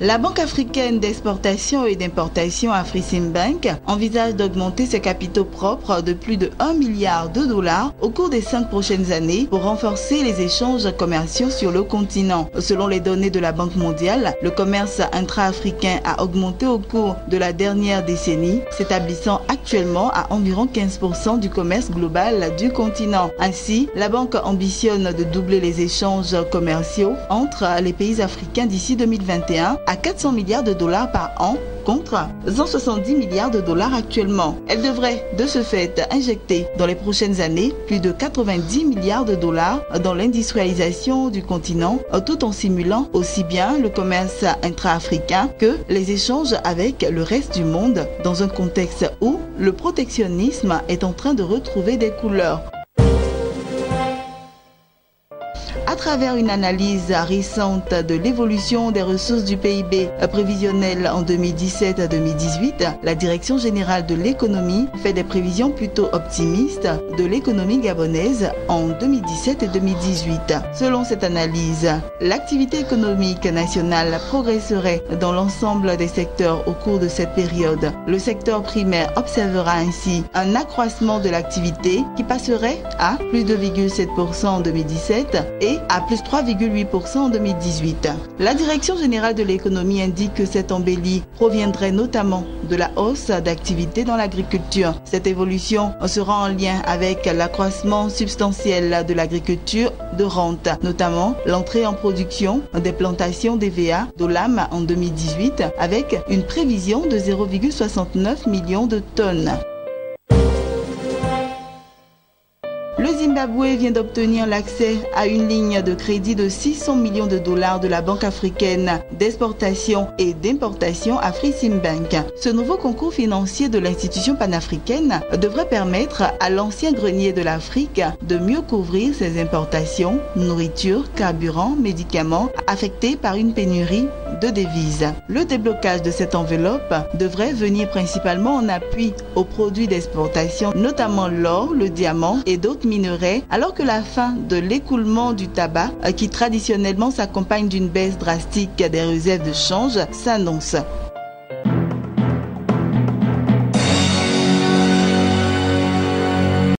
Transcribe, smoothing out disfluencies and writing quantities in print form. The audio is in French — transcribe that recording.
La Banque africaine d'exportation et d'importation Afreximbank envisage d'augmenter ses capitaux propres de plus de 1 milliard de dollars au cours des 5 prochaines années pour renforcer les échanges commerciaux sur le continent. Selon les données de la Banque mondiale, le commerce intra-africain a augmenté au cours de la dernière décennie, s'établissant actuellement à environ 15% du commerce global du continent. Ainsi, la banque ambitionne de doubler les échanges commerciaux entre les pays africains d'ici 2021 à 400 milliards de dollars par an contre 170 milliards de dollars actuellement. Elle devrait de ce fait injecter dans les prochaines années plus de 90 milliards de dollars dans l'industrialisation du continent tout en stimulant aussi bien le commerce intra-africain que les échanges avec le reste du monde dans un contexte où le protectionnisme est en train de retrouver des couleurs. À travers une analyse récente de l'évolution des ressources du PIB prévisionnel en 2017 à 2018, la Direction générale de l'économie fait des prévisions plutôt optimistes de l'économie gabonaise en 2017 et 2018. Selon cette analyse, l'activité économique nationale progresserait dans l'ensemble des secteurs au cours de cette période. Le secteur primaire observera ainsi un accroissement de l'activité qui passerait à plus de 2,7% en 2017 et à plus 3,8% en 2018. La Direction générale de l'économie indique que cette embellie proviendrait notamment de la hausse d'activité dans l'agriculture. Cette évolution sera en lien avec l'accroissement substantiel de l'agriculture de rente, notamment l'entrée en production des plantations d'EVA d'Olam en 2018 avec une prévision de 0,69 millions de tonnes. Le Zimbabwe vient d'obtenir l'accès à une ligne de crédit de 600 millions de dollars de la Banque africaine d'exportation et d'importation Afreximbank. Ce nouveau concours financier de l'institution panafricaine devrait permettre à l'ancien grenier de l'Afrique de mieux couvrir ses importations, nourriture, carburant, médicaments affectés par une pénurie de devises. Le déblocage de cette enveloppe devrait venir principalement en appui aux produits d'exportation, notamment l'or, le diamant et d'autres minerais, alors que la fin de l'écoulement du tabac, qui traditionnellement s'accompagne d'une baisse drastique des réserves de change, s'annonce.